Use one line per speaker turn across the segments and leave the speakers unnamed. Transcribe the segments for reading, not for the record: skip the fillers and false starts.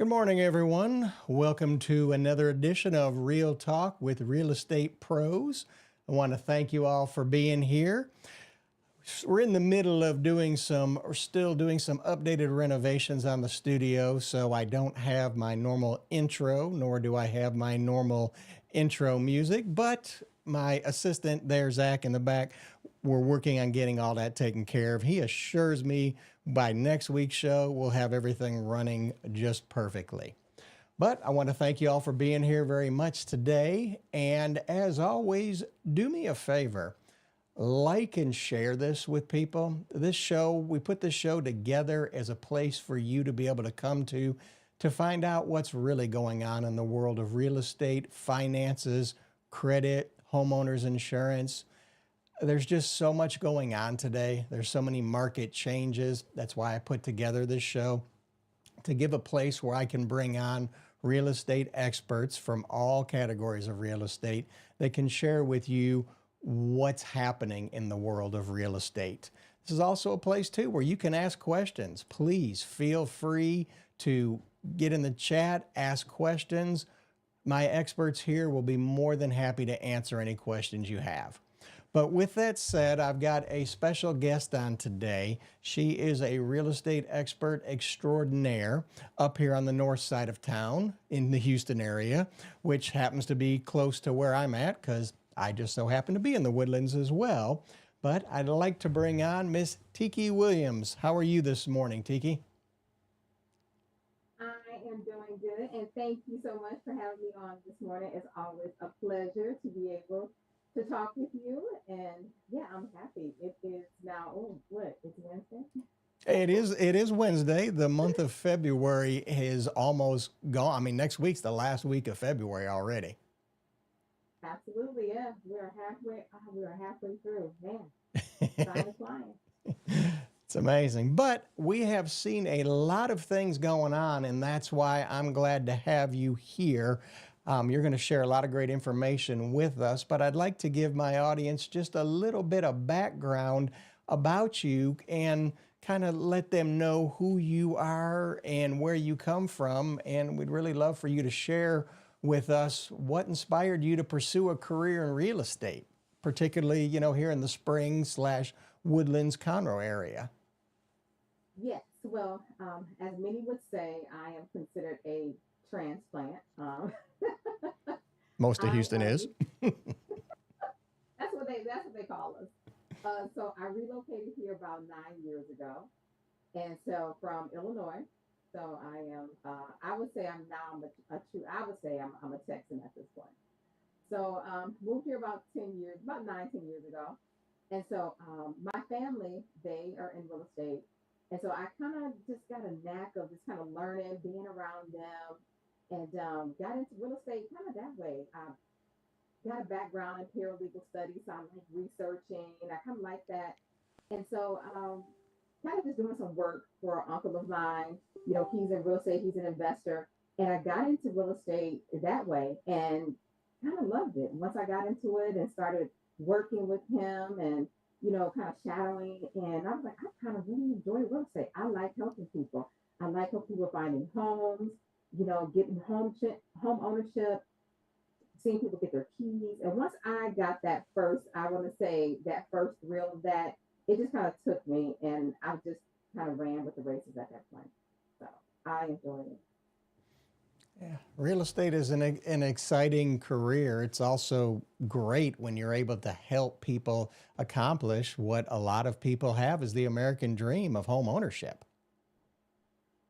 Good morning, everyone. Welcome to another edition of Real Talk with Real Estate Pros. I want to thank you all for being here. We're in the middle of still doing some updated renovations on the studio, so I don't have my normal intro, nor do I have my normal intro music, but my assistant there, Zach, in the back, we're working on getting all that taken care of. He assures me by next week's show, we'll have everything running just perfectly. But I want to thank you all for being here very much today. And as always, do me a favor. Like and share this with people. We put this show together as a place for you to be able to come to find out what's really going on in the world of real estate, finances, credit, homeowners insurance. There's just so much going on today. There's so many market changes. That's why I put together this show, to give a place where I can bring on real estate experts from all categories of real estate that can share with you what's happening in the world of real estate. This is also a place too where you can ask questions. Please feel free to get in the chat, ask questions. My experts here will be more than happy to answer any questions you have. But with that said, I've got a special guest on today. She is a real estate expert extraordinaire up here on the north side of town in the Houston area, which happens to be close to where I'm at because I just so happen to be in the Woodlands as well. But I'd like to bring on Miss Tiki Williams. How are you this morning, Tiki?
I am doing good, and thank you so much for having me on this morning. It's always a pleasure to be able to talk with you, and yeah, I'm happy. It is now, oh, what? It's Wednesday?
It is Wednesday. The month of February is almost gone. I mean, next week's the last week of February already.
Absolutely, yeah. We are halfway through. Man, time is flying.
It's amazing. But we have seen a lot of things going on, and that's why I'm glad to have you here. You're going to share a lot of great information with us, but I'd like to give my audience just a little bit of background about you and kind of let them know who you are and where you come from. And we'd really love for you to share with us what inspired you to pursue a career in real estate, particularly, here in the Springs/Woodlands Conroe area.
Yes, well, as many would say, I am considered a transplant.
Most of
I
Houston is.
that's what they call us. So I relocated here about 9 years ago, and so from Illinois. So I would say I'm now a true. I would say I'm a Texan at this point. So moved here about 10 years, about 9, 10 years ago, and so my family, they are in real estate, and so I kind of just got a knack of just kind of learning, being around them, and got into real estate kind of that way. I got a background in paralegal studies, so I like researching, and I kind of like that. And so, kind of just doing some work for an uncle of mine. He's in real estate, he's an investor. And I got into real estate that way and kind of loved it. Once I got into it and started working with him and, kind of shadowing, and I was like, I kind of really enjoy real estate. I like helping people. I like helping people finding homes, getting home ownership, seeing people get their keys. And once I got that first, I want to say that first thrill of that, it just kind of took me, and I just kind of ran with the races at that point. So I enjoyed it.
Yeah, real estate is an exciting career. It's also great when you're able to help people accomplish what a lot of people have as the American dream of home ownership.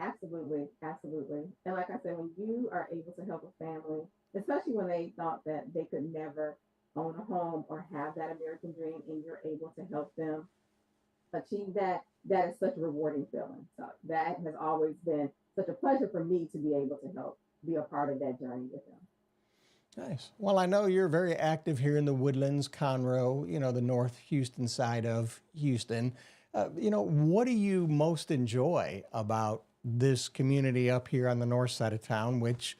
Absolutely, absolutely. And like I said, when you are able to help a family, especially when they thought that they could never own a home or have that American dream, and you're able to help them achieve that, that is such a rewarding feeling. So that has always been such a pleasure for me to be able to help be a part of that journey with them.
Nice. Well, I know you're very active here in the Woodlands, Conroe, the North Houston side of Houston. What do you most enjoy about this community up here on the north side of town, which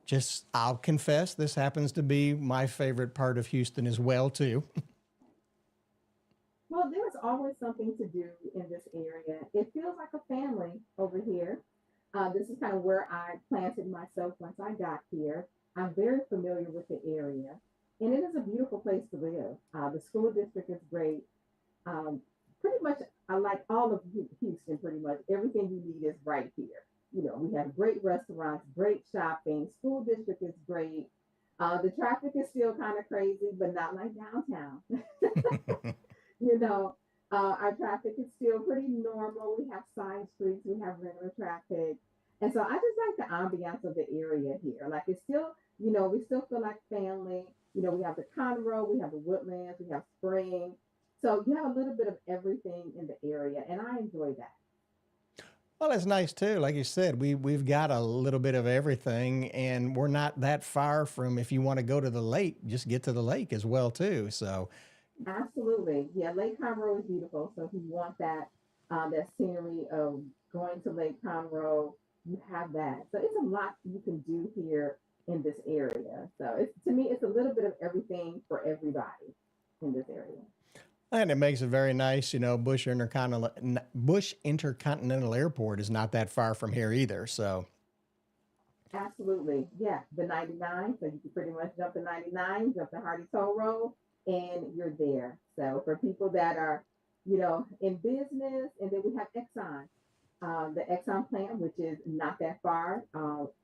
just, I'll confess, this happens to be my favorite part of Houston as well, too.
Well, there's always something to do in this area. It feels like a family over here. This is kind of where I planted myself once I got here. I'm very familiar with the area, and it is a beautiful place to live. The school district is great. Um, Pretty much, I like all of Houston. Pretty much everything you need is right here. You know, we have great restaurants, great shopping. School district is great. The traffic is still kind of crazy, but not like downtown. You know, our traffic is still pretty normal. We have side streets, we have regular traffic. And so I just like the ambiance of the area here. Like it's still, you know, we still feel like family. You know, we have the Conroe, we have the Woodlands, we have Spring. So you have a little bit of everything in the area, and I enjoy that.
Well, it's nice too. Like you said, we've got a little bit of everything, and we're not that far from. If you want to go to the lake, just get to the lake as well too. So,
Absolutely. Yeah, Lake Conroe is beautiful. So if you want that that scenery of going to Lake Conroe, you have that. So it's a lot you can do here in this area. So it's to me, it's a little bit of everything for everybody in this area.
and it makes it very nice. You know, Bush Intercontinental Airport is not that far from here either. So,
Absolutely. Yeah, the 99. So you can pretty much jump the 99, jump the Hardy Toll Road, and you're there. So for people that are, you know, in business, and then we have Exxon, the Exxon plant, which is not that far,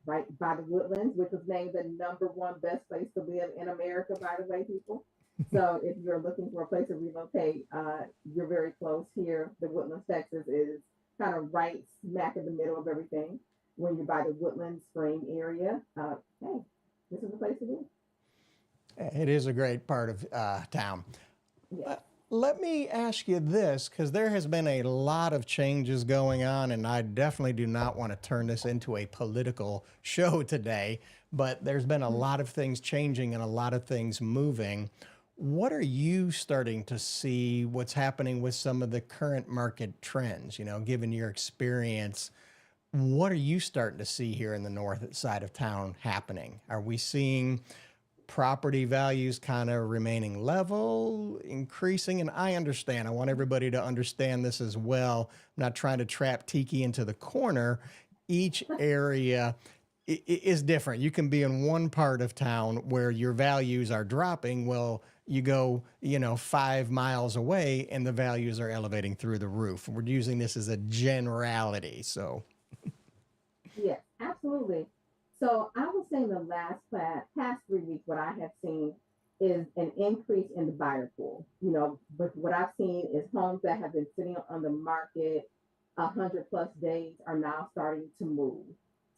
right by the Woodlands, which was named the number one best place to live in America, by the way, people. So if you're looking for a place to relocate, you're very close here. The Woodlands, Texas is kind of right smack in the middle of everything. When you're by the Woodland Spring area, hey, this is the place to be.
it is a great part of town.
Yes.
Uh, Let me ask you this, because there has been a lot of changes going on, and I definitely do not want to turn this into a political show today, but there's been a lot of things changing and a lot of things moving. What are you starting to see what's happening with some of the current market trends? You know, given your experience, what are you starting to see here in the north side of town happening? Are we seeing property values kind of remaining level, increasing? And I understand, I want everybody to understand this as well. I'm not trying to trap Tiki into the corner. Each area is different. You can be in one part of town where your values are dropping. Well, you go, you know, 5 miles away and the values are elevating through the roof. We're using this as a generality. So,
Yes, absolutely. So I would say in the past 3 weeks, what I have seen is an increase in the buyer pool. You know, but what I've seen is homes that have been sitting on the market 100+ days are now starting to move.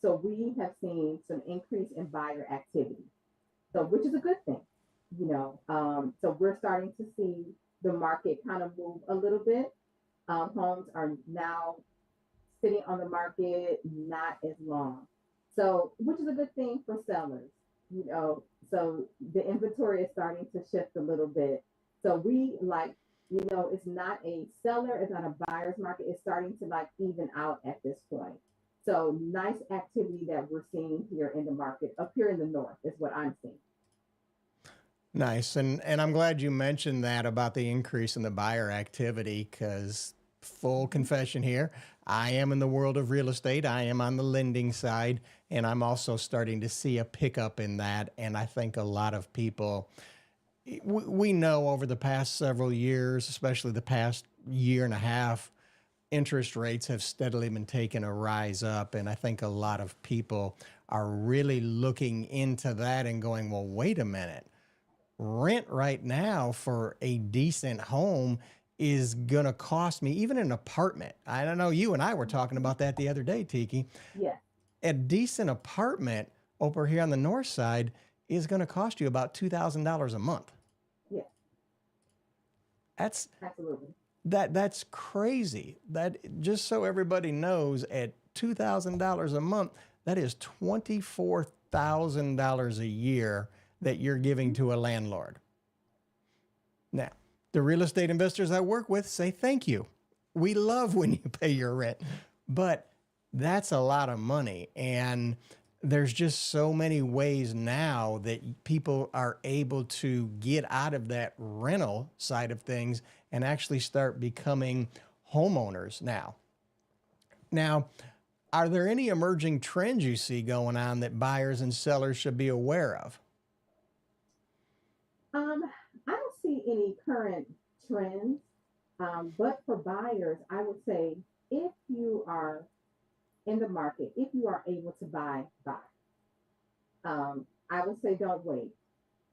So we have seen some increase in buyer activity. So which is a good thing, you know. So we're starting to see the market kind of move a little bit. Homes are now sitting on the market not as long. So, which is a good thing for sellers, you know. So the inventory is starting to shift a little bit. So we like, you know, it's not a seller, it's not a buyer's market. It's starting to like even out at this point. So nice activity that we're seeing here in the market up here in the north is what I'm seeing.
nice. And I'm glad you mentioned that about the increase in the buyer activity, because full confession here, I am in the world of real estate. I am on the lending side, and I'm also starting to see a pickup in that. And I think a lot of people, we know over the past several years, especially the past year and a half, interest rates have steadily been taking a rise up. And I think a lot of people are really looking into that and going, well, wait a minute, rent right now for a decent home is going to cost me, even an apartment. I don't know, you and I were talking about that the other day, Tiki.
Yes,
A decent apartment over here on the north side is going to cost you about $2,000 a month.
yes,
That's
absolutely.
that's crazy. That, just so everybody knows, at $2,000 a month, that is $24,000 a year that you're giving to a landlord. Now, the real estate investors I work with say thank you. We love when you pay your rent, but that's a lot of money. And there's just so many ways now that people are able to get out of that rental side of things and actually start becoming homeowners now. Now, Are there any emerging trends you see going on that buyers and sellers should be aware of?
Um, I don't see any current trends, but for buyers, I would say if you are in the market, if you are able to buy, buy. I would say don't wait.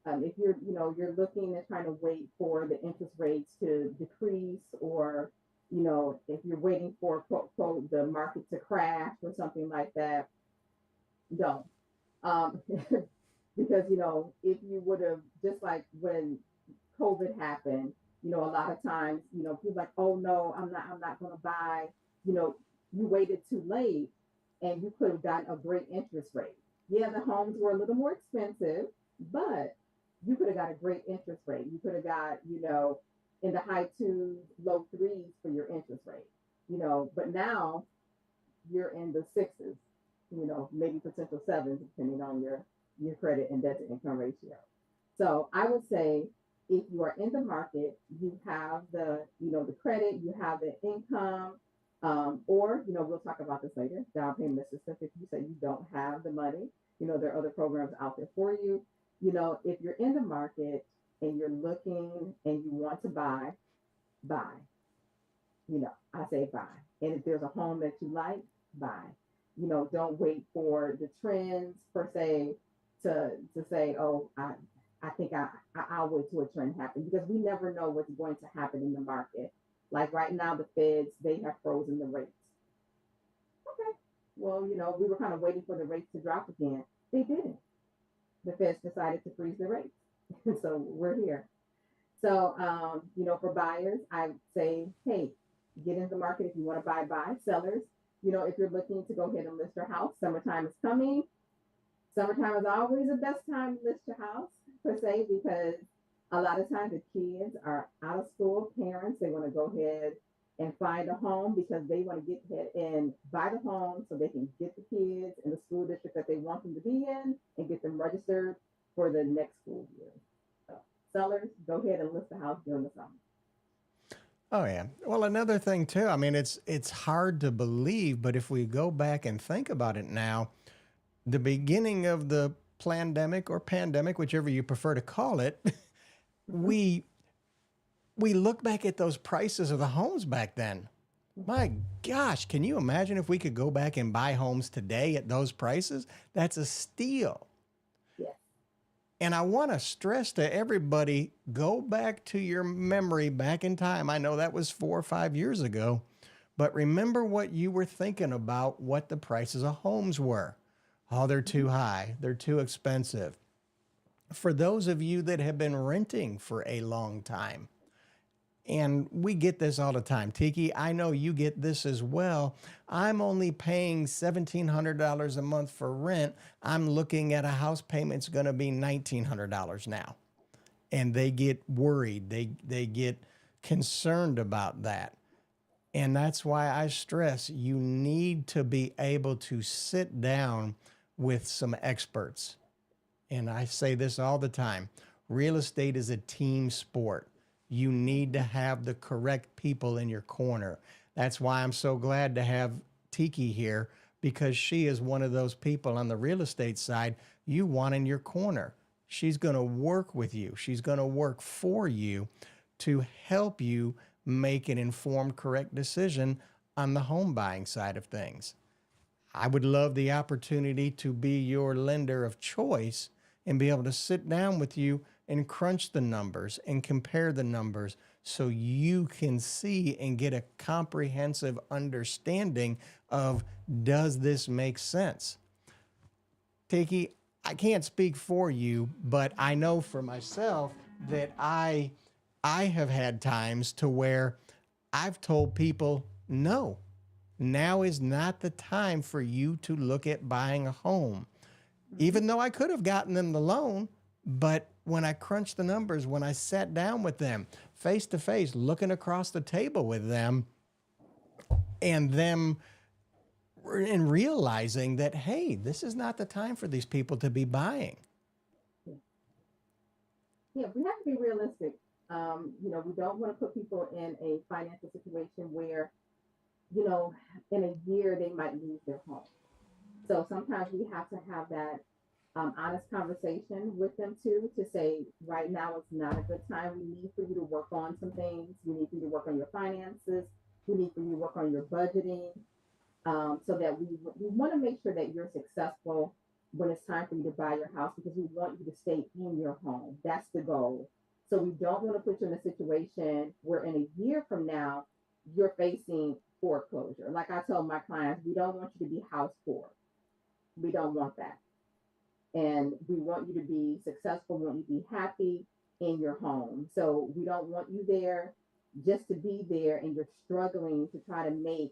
If you're, you're looking and trying to wait for the interest rates to decrease, or, if you're waiting for quote, quote, the market to crash or something like that, don't. Um, because, if you would have, just like when COVID happened, a lot of times, people like, oh no, I'm not going to buy, you know, you waited too late and you could have gotten a great interest rate. Yeah, the homes were a little more expensive, but you could have got a great interest rate. You could have got, in the high twos, low threes for your interest rate, but now you're in the sixes, maybe potential sevens, depending on your credit and debt to income ratio. So I would say if you are in the market, you have the credit, you have the income, or, we'll talk about this later, down payment assistance. If you say you don't have the money, there are other programs out there for you. If you're in the market and you're looking and you want to buy, buy. I say buy. And if there's a home that you like, buy. Don't wait for the trends per se to say, oh, I think I'll wait till a trend happens, because we never know what's going to happen in the market. Like right now, the Feds, they have frozen the rates. Okay. Well, we were kind of waiting for the rates to drop again. They didn't. The Feds decided to freeze the rates. So we're here. So, for buyers, I say, hey, get into the market. If you want to buy. Sellers, if you're looking to go ahead and list your house, summertime is coming. Summertime is always the best time to list your house, per se, because a lot of times the kids are out of school. Parents, they want to go ahead and find a home because they want to get ahead and buy the home so they can get the kids in the school district that they want them to be in and get them registered for the next school year. So, sellers, go ahead and list the house during the summer.
Oh yeah. Well, another thing too. I mean, it's hard to believe, but if we go back and think about it now, the beginning of the pandemic or pandemic, whichever you prefer to call it,
Mm-hmm.
we we look back at those prices of the homes back then. My gosh, can you imagine if we could go back and buy homes today at those prices? That's a steal.
Yes.
And I want to stress to everybody, go back to your memory back in time. I know that was 4 or 5 years ago, but remember what you were thinking about what the prices of homes were. Oh, they're
Mm-hmm.
too high. They're too expensive. For those of you that have been renting for a long time, and we get this all the time. Tiki, I know you get this as well. I'm only paying $1,700 a month for rent. I'm looking at a house payment's going to be $1,900 now. And they get worried. They get concerned about that. And that's why I stress you need to be able to sit down with some experts. And I say this all the time. Real estate is a team sport. You need to have the correct people in your corner. That's why I'm so glad to have Tiki here, because she is one of those people on the real estate side you want in your corner. She's going to work with you. She's going to work for you to help you make an informed, correct decision on the home buying side of things. I would love the opportunity to be your lender of choice and be able to sit down with you and crunch the numbers and compare the numbers so you can see and get a comprehensive understanding of, does this make sense? Tiki, I can't speak for you, but I know for myself that I have had times to where I've told people, no, now is not the time for you to look at buying a home.
Mm-hmm.
Even though I could have gotten them the loan, but when I crunched the numbers, when I sat down with them face to face, looking across the table with them, and them and realizing that, hey, this is not the time for these people to be buying.
Yeah. Yeah, we have to be realistic. We don't want to put people in a financial situation where you know, in a year they might lose their home. So sometimes we have to have that honest conversation with them too, to say, right now it's not a good time. We need for you to work on some things. We need for you to work on your finances. We need for you to work on your budgeting, so that we want to make sure that you're successful when it's time for you to buy your house, because we want you to stay in your home. That's the goal. So we don't want to put you in a situation where in a year from now you're facing foreclosure. Like I tell my clients, we don't want you to be house poor. We don't want that. And we want you to be successful. We want you to be happy in your home. So we don't want you there just to be there and you're struggling to try to make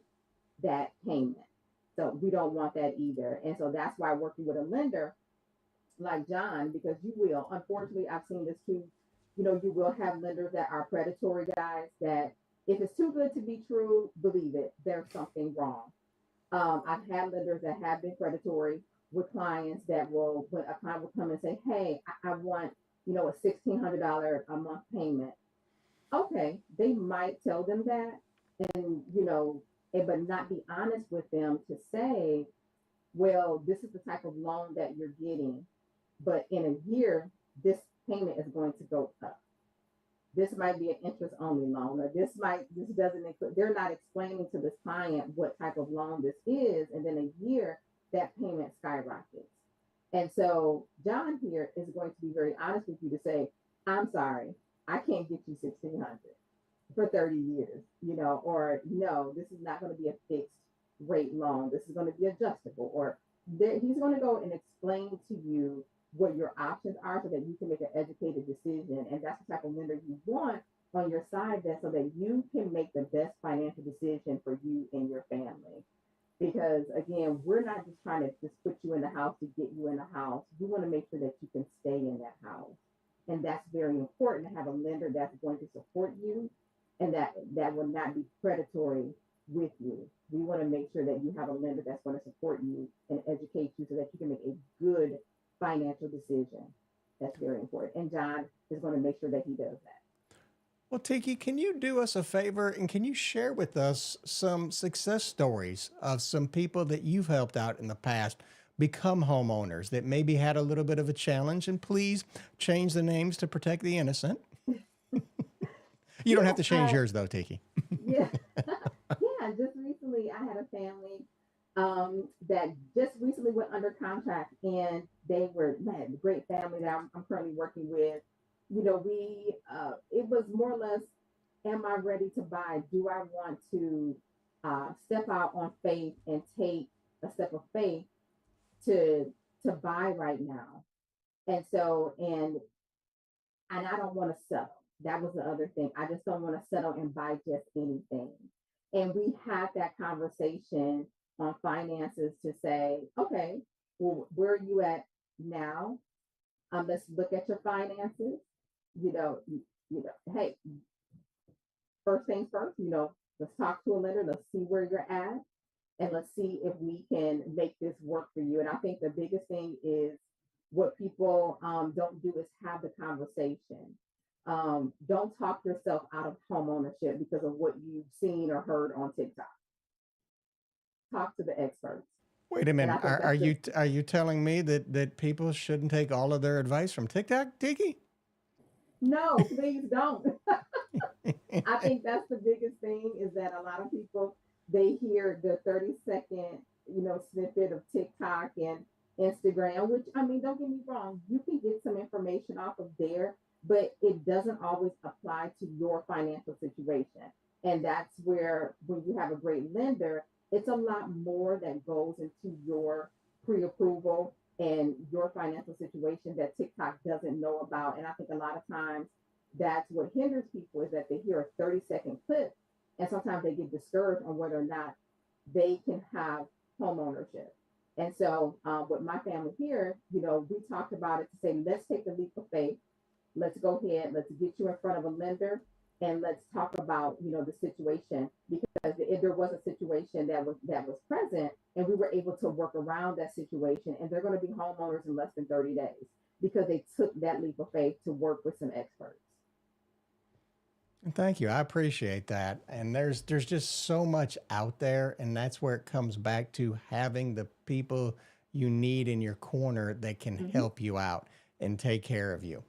that payment. So we don't want that either. And so that's why working with a lender like John, because you will, unfortunately, I've seen this too. You know, you will have lenders that are predatory guys that if it's too good to be true, believe it, there's something wrong. I've had lenders that have been predatory with clients that will, when a client will come and say, hey, I want, you know, a $1,600 a month payment. Okay, they might tell them that, and, you know, but not be honest with them to say, well, this is the type of loan that you're getting, but in a year, this payment is going to go up. This might be an interest only loan, or this doesn't include, they're not explaining to this client what type of loan this is. And then a year, that payment skyrockets. And so John here is going to be very honest with you to say, I'm sorry, I can't get you 1,600 for 30 years, you know, or no, this is not going to be a fixed rate loan. This is going to be adjustable, or he's going to go and explain to you what your options are so that you can make an educated decision. And that's the type of lender you want on your side, that so that you can make the best financial decision for you and your family. Because again, we're not just trying to just put you in the house to get you in the house. We want to make sure that you can stay in that house. And that's very important, to have a lender that's going to support you and that will not be predatory with you. We want to make sure that you have a lender that's going to support you and educate you so that you can make a good financial decision. That's very important. And John is going to make sure that he does that.
Well, Tiki, can you do us a favor and can you share with us some success stories of some people that you've helped out in the past become homeowners that maybe had a little bit of a challenge? And please change the names to protect the innocent. You don't have
Yeah,
to change yours though, Tiki.
yeah, yeah. Just recently, I had a family that just recently went under contract, and they were, man, great family that I'm currently working with. You know, it was more or less, am I ready to buy? Do I want to step out on faith and take a step of faith to buy right now? And so, and I don't want to settle. That was the other thing. I just don't want to settle and buy just anything. And we had that conversation on finances to say, okay, well, where are you at now? Let's look at your finances. You know, hey, first things first, you know, let's talk to a lender. Let's see where you're at, and let's see if we can make this work for you. And I think the biggest thing is what people don't do is have the conversation. Don't talk yourself out of home ownership because of what you've seen or heard on TikTok. Talk to the experts.
Wait a
And I
minute.
think that's just,
Are you telling me that people shouldn't take all of their advice from TikTok, Tiki?
no, please don't. I think that's the biggest thing, is that a lot of people, they hear the 30-second, you know, snippet of TikTok and Instagram, which, I mean, don't get me wrong, you can get some information off of there, but it doesn't always apply to your financial situation. And that's where, when you have a great lender, it's a lot more that goes into your pre-approval and your financial situation that TikTok doesn't know about. And I think a lot of times that's what hinders people, is that they hear a 30-second clip, and sometimes they get discouraged on whether or not they can have home ownership. And so with my family here, you know, we talked about it to say, let's take the leap of faith. Let's go ahead, let's get you in front of a lender, and let's talk about, you know, the situation, because if there was a situation that was present, and we were able to work around that situation, and they're going to be homeowners in less than 30 days because they took that leap of faith to work with some experts.
Thank you. I appreciate that. And there's just so much out there, and that's where it comes back to having the people you need in your corner that can
Hmm.
help you out and take care of you.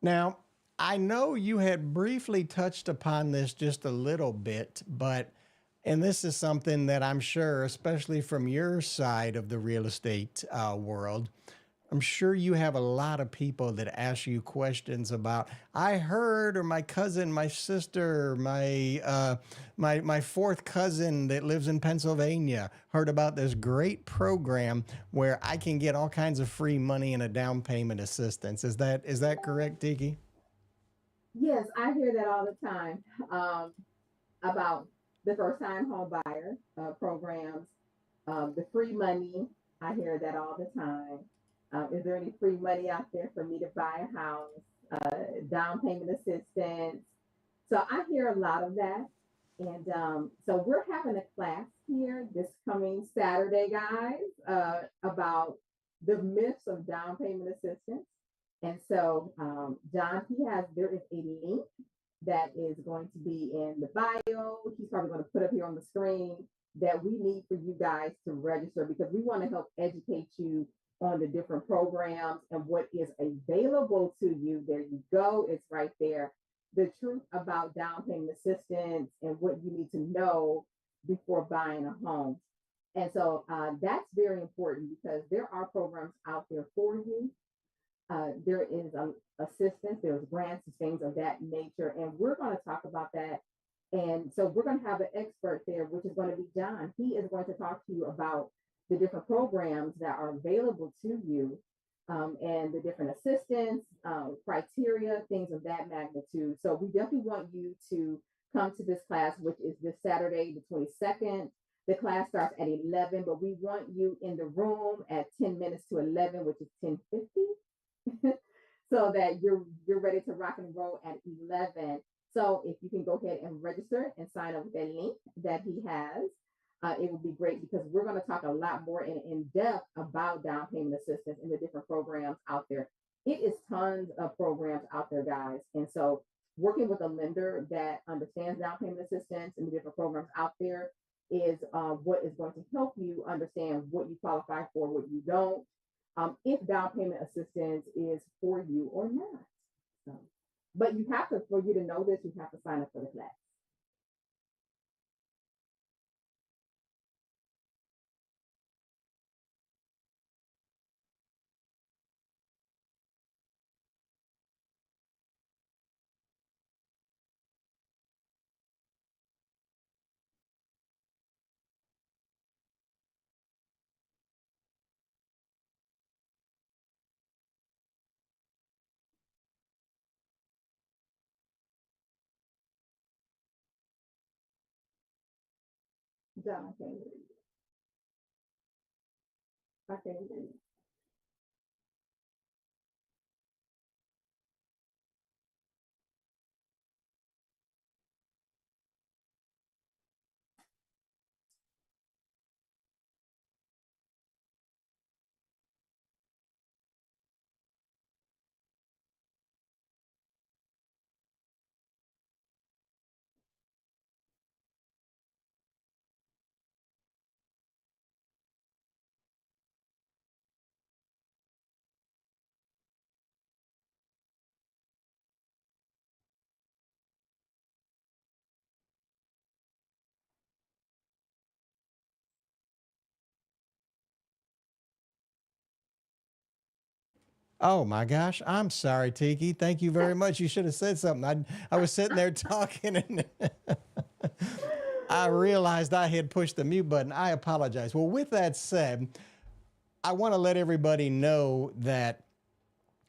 Now, I know you had briefly touched upon this just a little bit, but and this is something that I'm sure, especially from your side of the real estate world, I'm sure you have a lot of people that ask you questions about. I heard, or my cousin, my sister, my fourth cousin that lives in Pennsylvania heard about this great program where I can get all kinds of free money and a down payment assistance. Is that correct, Tiki?
Yes, I hear that all the time about the first time home buyer programs, the free money. I hear that all the time. Is there any free money out there for me to buy a house? Down payment assistance. So I hear a lot of that. And so we're having a class here this coming Saturday, guys, about the myths of down payment assistance. And so, John, there is a link that is going to be in the bio. He's probably going to put up here on the screen that we need for you guys to register because we want to help educate you on the different programs and what is available to you. There you go. It's right there. The truth about down payment assistance and what you need to know before buying a home. And so that's very important because there are programs out there for you. There is assistance, there's grants and things of that nature. And we're going to talk about that. And so we're going to have an expert there, which is going to be John. He is going to talk to you about the different programs that are available to you and the different assistance, criteria, things of that magnitude. So we definitely want you to come to this class, which is this Saturday, the 22nd. The class starts at 11, but we want you in the room at 10 minutes to 11, which is 10:50. So that you're ready to rock and roll at 11. So if you can go ahead and register and sign up with that link that he has, it would be great because we're going to talk a lot more in depth about down payment assistance and the different programs out there. It is tons of programs out there, guys. And so working with a lender that understands down payment assistance and the different programs out there is what is going to help you understand what you qualify for, what you don't, if down payment assistance is for you or not. So, but you have to, for you to know this, you have to sign up for the class. John, I can't hear you. I can't hear you.
Oh my gosh, I'm sorry, Tiki. Thank you very much. You should have said something. I was sitting there talking and I realized I had pushed the mute button. I apologize. Well, with that said, I want to let everybody know that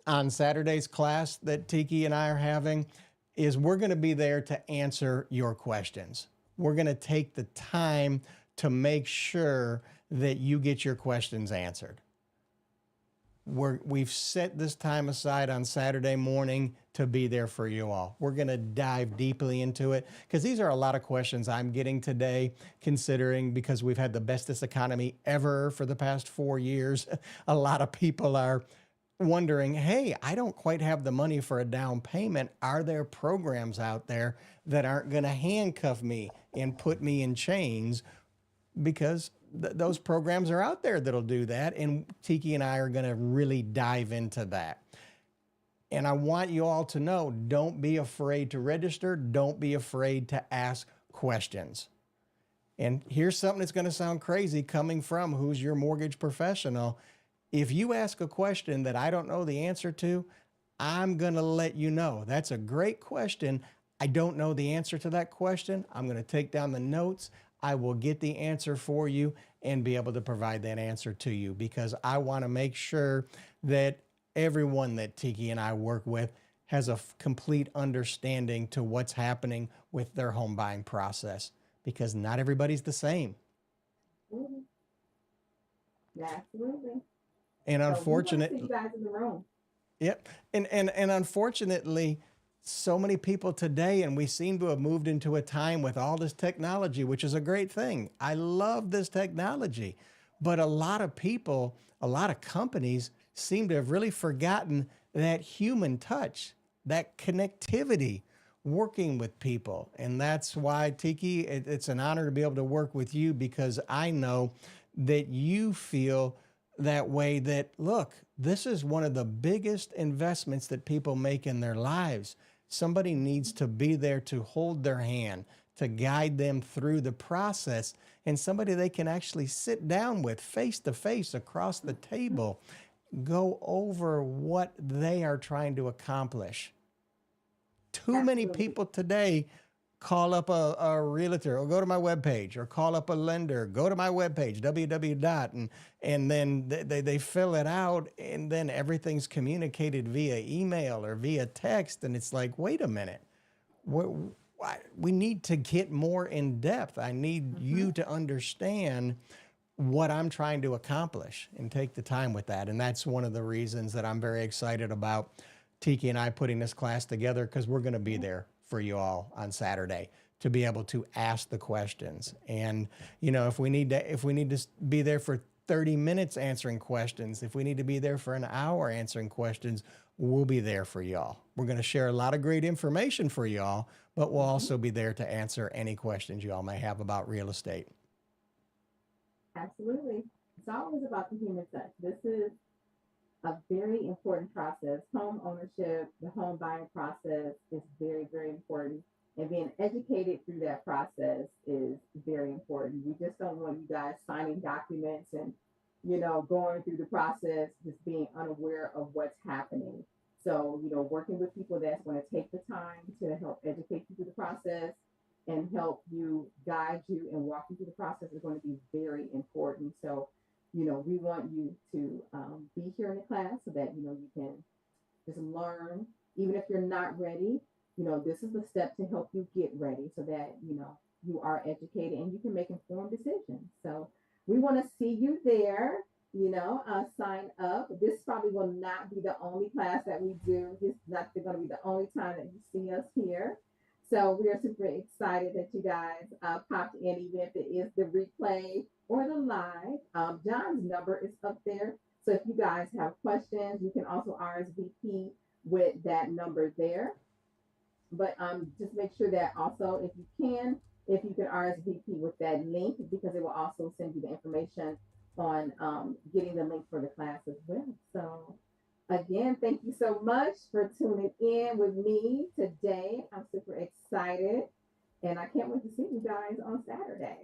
on Saturday's class that Tiki and I are having is we're going to be there to answer your questions. We're going to take the time to make sure that you get your questions answered. We've set this time aside on Saturday morning to be there for you all. We're going to dive deeply into it because these are a lot of questions I'm getting today, considering because we've had the bestest economy ever for the past 4 years. A lot of people are wondering, hey, I don't quite have the money for a down payment. Are there programs out there that aren't going to handcuff me and put me in chains? Because those programs are out there that'll do that. And Tiki and I are going to really dive into that. And I want you all to know, don't be afraid to register. Don't be afraid to ask questions. And here's something that's going to sound crazy coming from who's your mortgage professional. If you ask a question that I don't know the answer to, I'm going to let you know. That's a great question. I don't know the answer to that question. I'm going to take down the notes. I will get the answer for you and be able to provide that answer to you, because I want to make sure that everyone that Tiki and I work with has a complete understanding to what's happening with their home buying process, because not everybody's the same.
Mhm. Absolutely.
And
So we want to see
unfortunately,
you guys in the room.
yep. And unfortunately, so many people today, and we seem to have moved into a time with all this technology, which is a great thing. I love this technology. But a lot of people, a lot of companies seem to have really forgotten that human touch, that connectivity, working with people. And that's why, Tiki, it's an honor to be able to work with you, because I know that you feel that way, that look, this is one of the biggest investments that people make in their lives. Somebody needs to be there to hold their hand, to guide them through the process, and somebody they can actually sit down with face to face across the table, go over what they are trying to accomplish. Too many
Absolutely.
people today call up a realtor, or go to my webpage, or call up a lender, go to my webpage, www dot, and then they fill it out, and then everything's communicated via email or via text. And it's like, wait a minute, we need to get more in depth. I need
Hmm.
you to understand what I'm trying to accomplish and take the time with that. And that's one of the reasons that I'm very excited about Tiki and I putting this class together, because we're going to be there for you all on Saturday to be able to ask the questions. And, you know, if we need to be there for 30 minutes answering questions, if we need to be there for an hour answering questions, we'll be there for y'all. We're going to share a lot of great information for y'all, but we'll
Hmm.
also be there to answer any questions y'all may have about real estate.
Absolutely. It's always about the human touch. This is a very important process. Home ownership, the home buying process is very, very important. And being educated through that process is very important. We just don't want you guys signing documents and, going through the process, just being unaware of what's happening. So, working with people that's going to take the time to help educate you through the process and help you guide you and walk you through the process is going to be very important. So, we want you to be here in the class so that, you can just learn. Even if you're not ready, this is the step to help you get ready so that, you are educated and you can make informed decisions. So we want to see you there, sign up. This probably will not be the only class that we do. This is not going to be the only time that you see us here. So we are super excited that you guys popped in, even if it is the replay or the live. John's number is up there. So if you guys have questions, you can also RSVP with that number there. But just make sure that also, if you can RSVP with that link, because it will also send you the information on getting the link for the class as well. So again, thank you so much for tuning in with me today. I'm super excited, and I can't wait to see you guys on Saturday.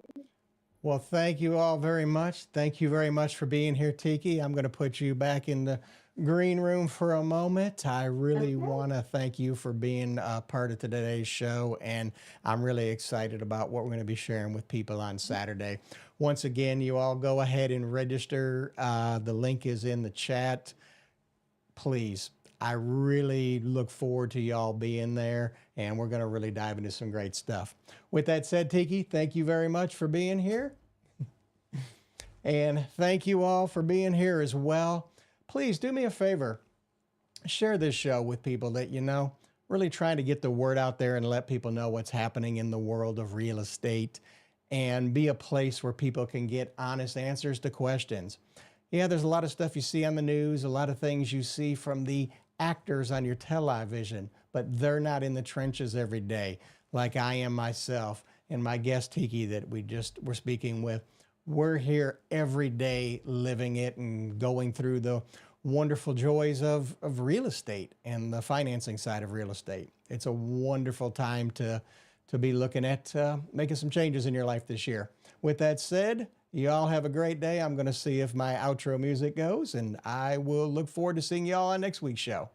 Well, thank you all very much. Thank you very much for being here, Tiki. I'm going to put you back in the green room for a moment. I really
Okay.
want to thank you for being a part of today's show, and I'm really excited about what we're going to be sharing with people on Saturday. Once again, you all go ahead and register. The link is in the chat. Please, I really look forward to y'all being there, and we're going to really dive into some great stuff. With that said, Tiki, thank you very much for being here. And thank you all for being here as well. Please do me a favor, share this show with people that you know. Really trying to get the word out there and let people know what's happening in the world of real estate, and be a place where people can get honest answers to questions. Yeah, there's a lot of stuff you see on the news, a lot of things you see from the actors on your television, but they're not in the trenches every day like I am myself and my guest Tiki that we just were speaking with. We're here every day living it and going through the wonderful joys of real estate and the financing side of real estate. It's a wonderful time to be looking at making some changes in your life this year. With that said, you all have a great day. I'm going to see if my outro music goes, and I will look forward to seeing you all on next week's show.